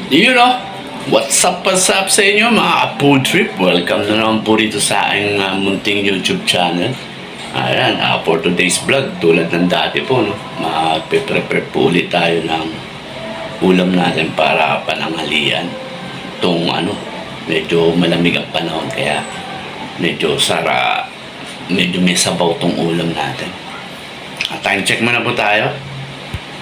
What's up sa inyo mga food trip? Welcome na naman po rito sa aking munting YouTube channel. Ayan, for today's vlog, tulad ng dati po, magpe-prepare po ulit tayo ng ulam natin para pananghalian. Itong medyo malamig ang panahon kaya medyo may sabaw tong ulam natin. Time check muna po tayo.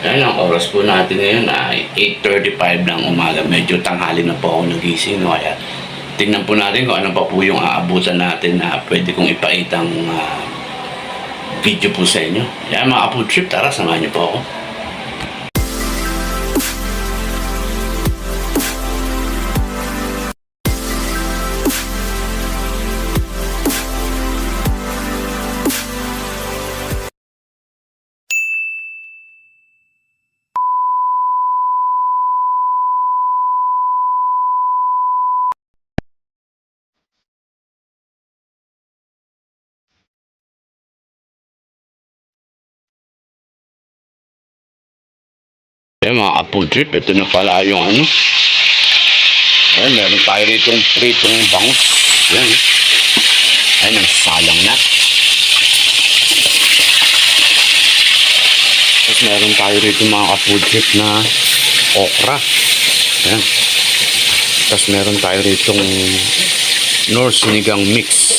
Ayan, ang oras po natin ngayon ay 8:35 ng umaga. Medyo tanghali na po ako nagising. Kaya tingnan po natin kung ano pa po yung aabutan natin na pwede kong ipakitang video po sa inyo. Ayan mga food trip, tara samahan niyo po ako. Ayan mga food trip, ito na pala yung Ayan, meron tayo rito yung pritong bangus. Ayan, ayan, ang salang na. Tapos meron tayo rito mga food trip na okra. Ayan. Tapos meron tayo rito Nor sinigang mix.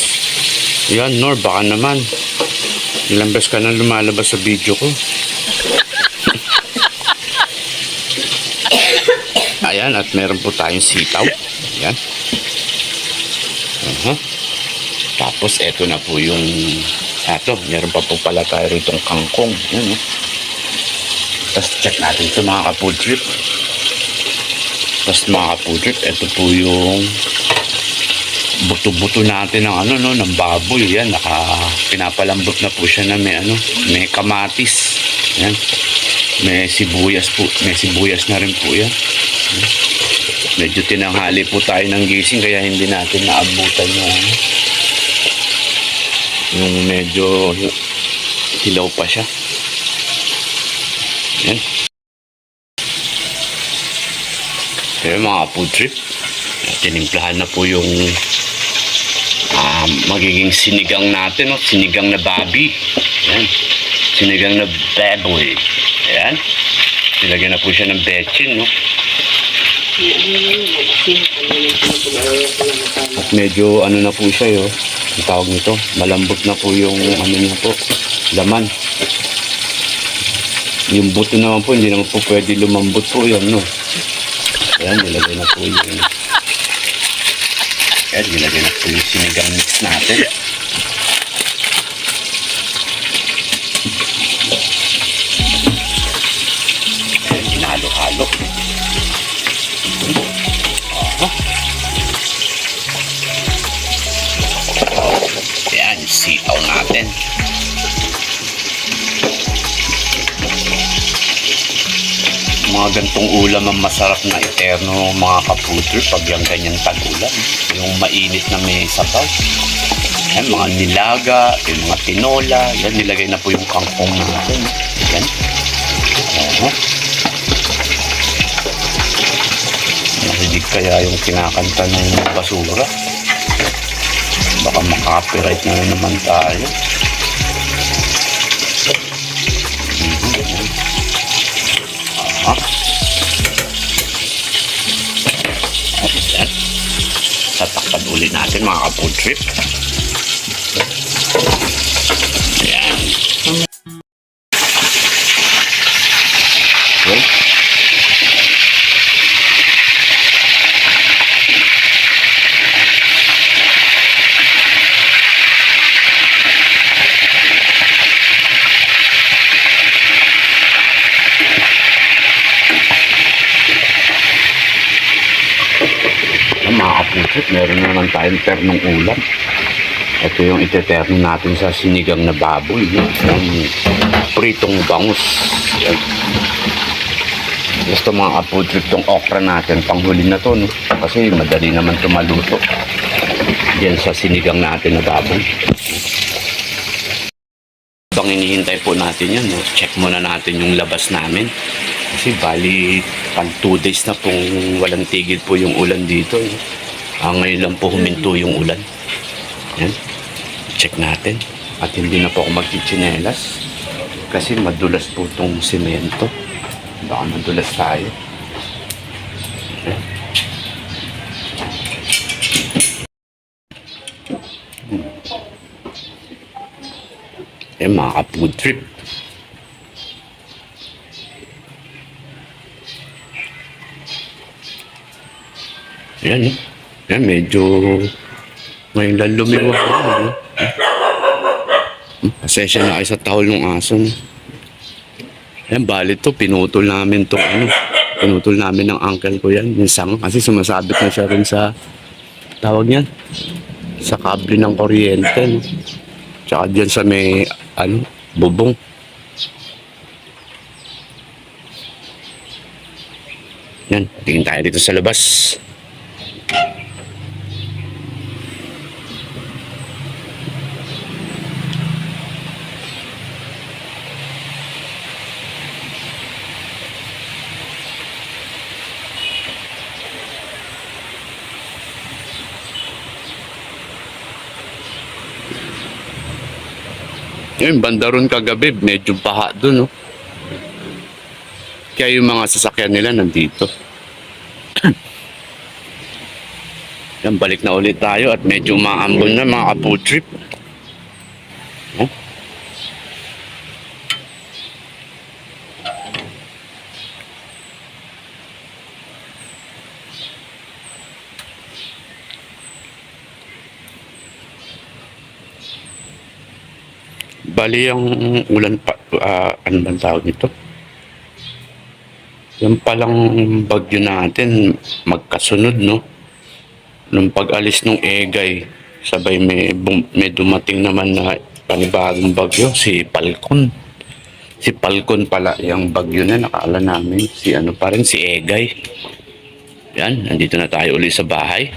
Ayan, Nor, baka naman ilang beses ka na lumalabas sa video ko. Ayan, at meron po tayong sitaw. Ayan. Tapos eto na po yung meron pa po pala tayo ritong kangkong. Ayan, Tapos check natin ito mga ka-food trip. Tapos mga ka-food trip, eto po yung buto-buto natin ng ng baboy. Yan, pinapalambot na po siya na may kamatis. Yan. May sibuyas po. May sibuyas na rin po yan. Medyo tinanghali po tayo ng gising kaya hindi natin naabutan yung medyo hilaw pa siya. Yan. Kaya mga food trip, tinimplahan na po yung magiging sinigang natin, sinigang na babi. Yan. Sinigang na baboy. Ayan. Nilagyan na po siya ng bechin, At medyo na po siya, ang tawag nito, malambot na po yung niya po, laman. Yung buto naman po, hindi naman po pwede lumambot po yan, Ayan, nilagay na po yung sinigang mix natin. Ayan, hinalo-halo. Ayan, sitaw natin. Mga gantong ulam ang masarap na eterno mga ka-food pag yung ganyan tag-ulam. Yung mainit na may sabaw. Ayan, mga nilaga, yung mga tinola. Yan, nilagay na po yung kangkong natin. Yan. Narinig kaya yung kinakanta ng basura. Baka makapiright na naman tayo. Ayan. Tatakpan ulit natin mga ka-food trip. Ayan. Okay. Mga ka-food, meron naman tayong ternong ulam. Ito yung iteterno natin sa sinigang na baboy, yung pritong bangus. Yan. Gusto mga ka-food, itong okra natin, panghuli na to, kasi madali naman ito maluto. Yan sa sinigang natin na baboy. Habang hinihintay po natin yan, check muna natin yung labas namin. Kasi bali, pang 2 days na pong walang tigil po yung ulan dito. Eh. Ngayon lang po huminto yung ulan. Yan. Check natin. At hindi na po ako magchichinelas. Kasi madulas po itong simento. Baka madulas tayo. Yan. Yan mga ka-food trip. Yan eh. Yan medyo ngayon lang lumiwag. Pasensya na kayo sa tahol ng aso. Yan, balit to. Pinutol namin to. Pinutol namin ng uncle ko yan. Yung sang. Kasi sumasabit na siya rin sa tawag niyan. Sa kable ng kuryente. No? Tsaka dyan sa may bubong. Yan. Tingin tayo dito sa labas. Yung banda ron kagabi, medyo baha doon, no? Kaya yung mga sasakyan nila nandito. Yan, balik na ulit tayo at medyo maambon na mga ka-food trip. Oh. Bali ang ulan pa, ano bang tawag nito? Yung palang bagyo natin, magkasunod, no? Nung pag-alis ng Egay, sabay may dumating naman na panibagong bagyo, si Palcon. Si Palcon pala, yung bagyo na nakala namin, si pa rin, si Egay. Yan, nandito na tayo ulit sa bahay.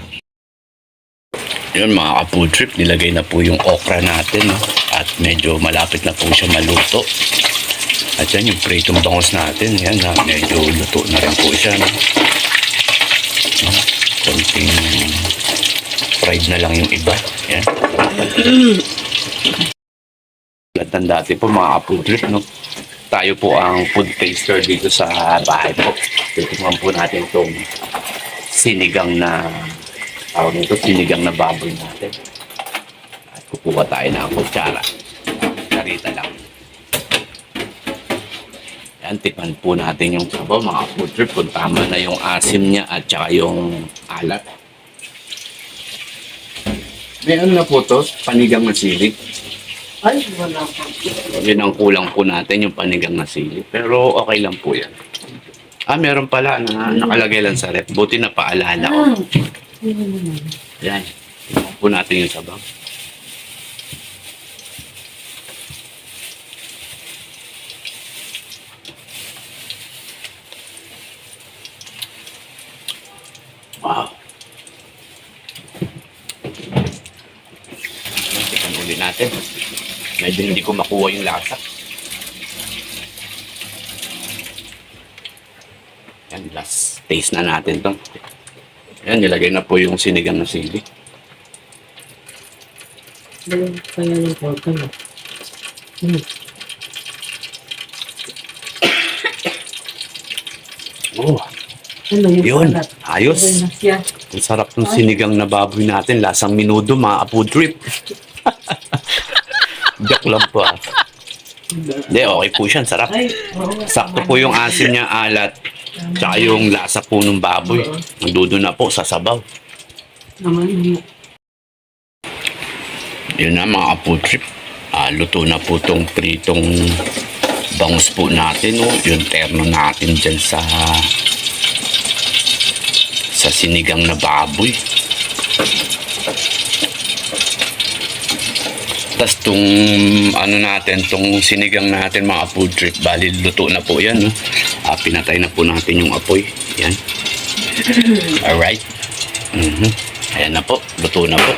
Yun mga ka-food trip, nilagay na po yung okra natin, no? At medyo malapit na po siya maluto. At yan yung pritong bangos natin, yan na medyo luto na rin po siya, no? Konting fried na lang yung iba, yan. Latan dati po mga ka-food trip, no? Tayo po ang food taster dito sa bahay po. Titingnan po natin itong sinigang na sinigang na baboy natin. At kukuha tayo ng kutsara. Karita lang. Yan, tikman po natin yung sabaw, mga food trip, kung tama na yung asim niya at saka yung alat. Meron na po to, panigang na sili. Ay, wala pa. Yun ang kulang po natin, yung panigang na sili. Pero okay lang po yan. Meron pala na nakalagay lang sa rep. Buti na paalala ko. Yan. Tingnan po natin yung sabaw. Wow. Tingnan ulit natin. Medyo hindi ko makuha yung lasa. Yan, last taste na natin to. Yan, nilagay na po yung sinigang na sili. Kaya ng porta mo. Oh, Ano yung yun. salat? Ayos. Okay na siya. Ang sarap ng sinigang na baboy natin. Lasang minudo, mga food trip. Joke lang po. Hindi, okay po siya. Sarap. Ay, oo. Sakto po yung asin niya, alat. Tsaka yung lasa po ng baboy. Nandudo na po sa sabaw. Naman yun. Yun na mga food trip. Luto na po tong pritong bangus po natin. Oh. Yung terno natin dyan sa sinigang na baboy. Tapos tong tong sinigang natin mga food trip, bali luto na po yan. No? Pinatay na po natin yung apoy. Yan. Alright. Ayan na po. Luto na po.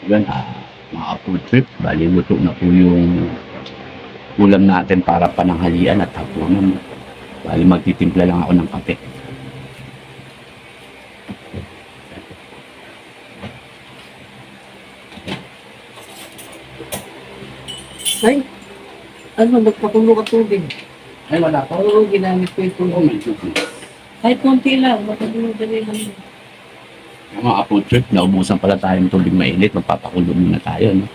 Yun, mga food trip. Bali, luto na po yung ulam natin para pananghalian at hapunan. Bali, magtitimpla lang ako ng kape. Ay, ano, magpakulo ka tubig. Ay, wala pa. Oo, ginamit ko yung Oh, tubig. may tubig. Kahit konti lang, matagulo dali lang. Yung mga food trip, naubusan pala tayo ng tubig mainit. Magpapakulo muna tayo, no?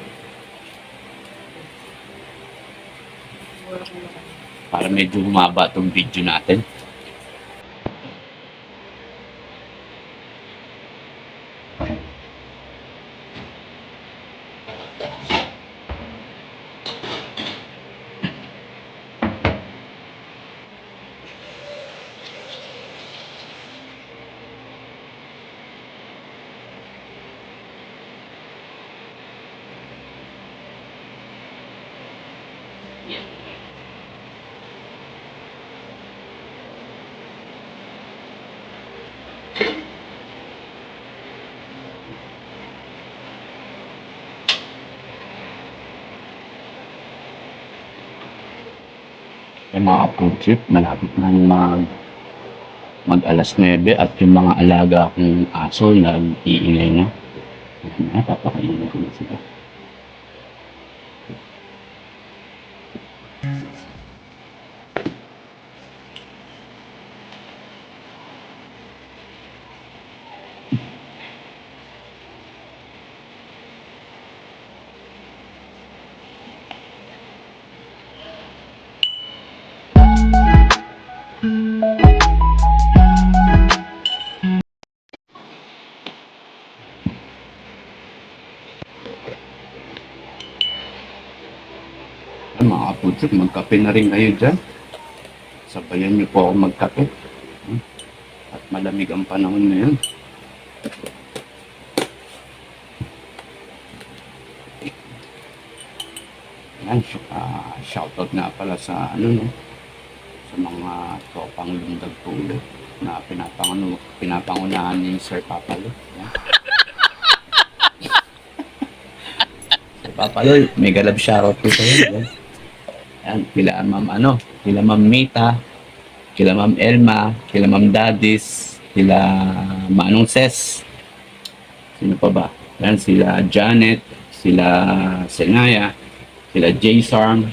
Para medyo humaba itong video natin. Yung mga food trip, malapit na mag alas 9 at yung mga alaga kong aso nag-iingay na. Papakainin ko na sila. Ay, mga food trip, magkape na rin kayo dyan. Sabayan niyo po ako magkape. At malamig ang panahon ngayon. Yan, shoutout nga pala sa sa mga tropang lundag tulo na pinapangunahan ni Sir Papalo. Yan. Sir Papalo, mega love shoutout po sa'yo. Yan, kila Ma'am Mita, kila Ma'am Elma, kila Ma'am Dadis, kila Manong Ses. Sino pa ba? Yan, sila Janet, sila Senaya, sila J-Sarm,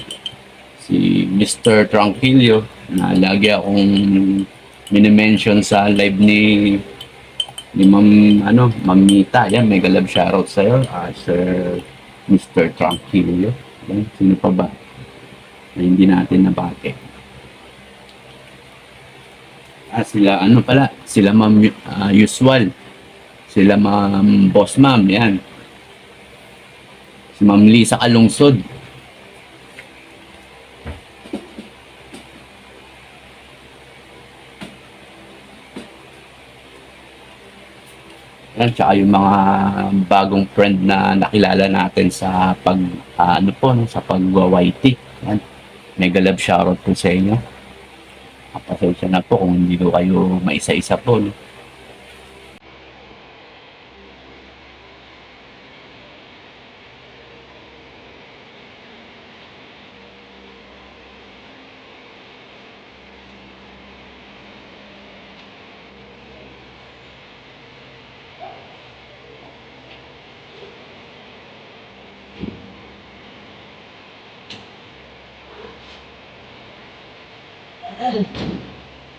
si Mr. Tranquilio, na lagi akong minimension sa live ni Ma'am Mita. Yan, mega love shoutout sa'yo, Sir Mr. Tranquilio. Yan, sino pa ba? Na hindi natin nabate. Sila sila Ma'am Usual, sila Ma'am Boss Ma'am, yan. Si Ma'am Lisa Kalungsod. Yan, tsaka yung mga bagong friend na nakilala natin sa sa pag-YT. Yan. Mega love shoutout po sa inyo. Pasensya na po kung hindi ko kayo maisa-isa po. No?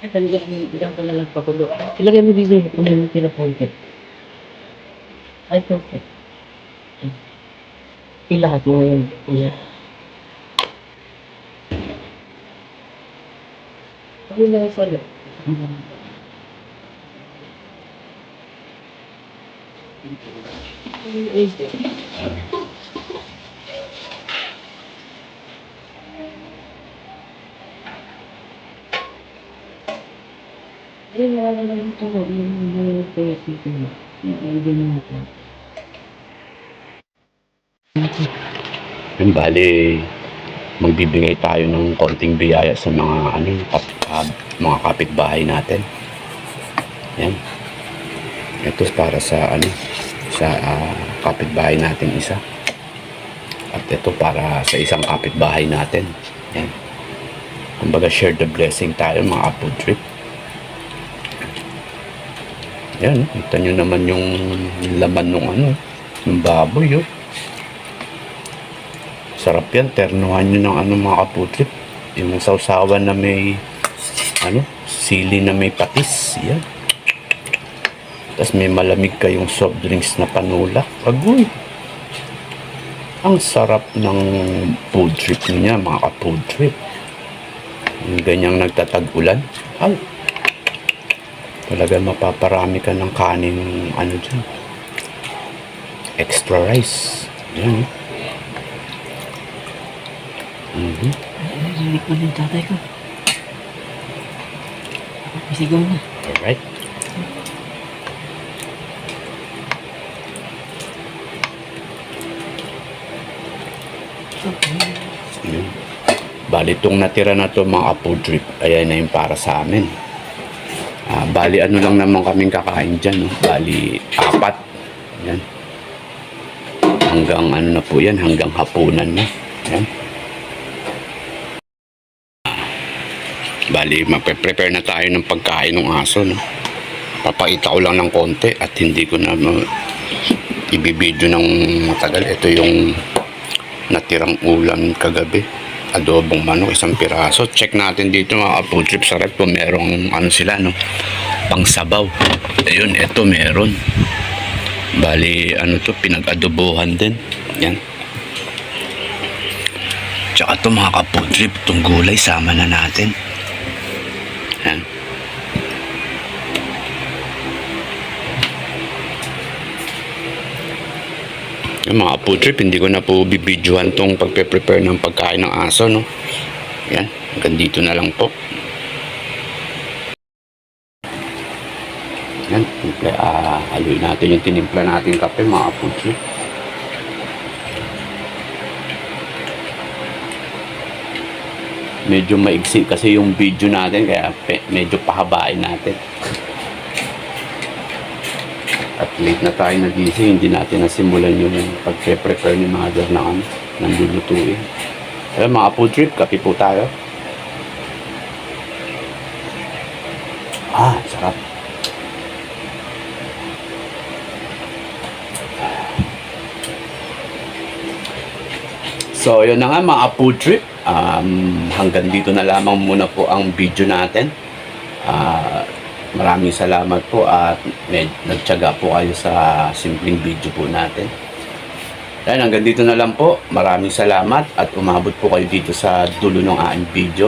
Ay, talaga, bilang ko na lang pakulo. Ilagay mo dito kung yung pinapuntit. Ay, perfect. Ilahat mo yun. Iya. Ano na yung pala? Ayun, wala na lang ito. Yung pwede ko na. Yung ganyan ito. Yung bali, magbibigay tayo ng konting biyaya sa mga mga kapitbahay natin. Yan. Ito para sa sa kapitbahay natin isa. At ito para sa isang kapitbahay natin. Yan. Kumbaga share the blessing tayo mga food trip. Yan, kita nyo naman yung laman ng yung baboy. Sarap yan, ternuhan nyo ng mga food trip. Yung sausawan na may sili na may patis. Yan. Tapos may malamig kayong soft drinks na panulak. Agoy! Ang sarap ng food trip niya, mga ka-food trip. Yung ganyang nagtatag-ulan. Ay! Talaga mapaparami ka ng kanin dyan. Extra rice. Yan. Narinig ko ng tatay ko. Isigaw na. Alright. Yun. Bali itong natira na to mga food trip, ayan na yung para sa amin. Bali lang naman kaming kakain dyan, no? Bali 4. Yan. Hanggang na po yan, hanggang hapunan na. Yan. Bali magpe-prepare na tayo ng pagkain ng aso, no? Papakita ko lang ng konti at hindi ko na ibibidyo ng matagal. Ito yung natirang ulam kagabi, adobong manok, 1 piraso. Check natin dito mga food trip sa rep kung merong sila, no, pangsabaw. Ayun, eto meron. Bali to, pinag-adobohan din. Yan. Tsaka to mga ka-food trip, itong gulay sama na natin. Yan. Yung mga food trip, hindi ko na po bibidyohan tong pagpe-prepare ng pagkain ng aso, no? Yan, hanggang dito na lang po. Yan, haluin natin yung tinimpla natin kape, mga food trip. Medyo maigsi kasi yung video natin, kaya medyo pahabain natin. At late na tayo nagising, hindi natin nasimulan yung pagpe-prepare ni mother ng lulutuin. Kaya mga food trip, kape po tayo. Sarap. So, yun na nga mga food trip. Hanggang dito na lamang muna po ang video natin. Maraming salamat po at nagtiyaga po kayo sa simpleng video po natin. Yan, hanggang dito na lang po. Maraming salamat at umabot po kayo dito sa dulo ng aking video.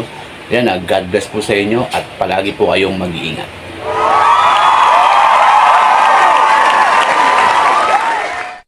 Yan, God bless po sa inyo at palagi po kayong mag-iingat.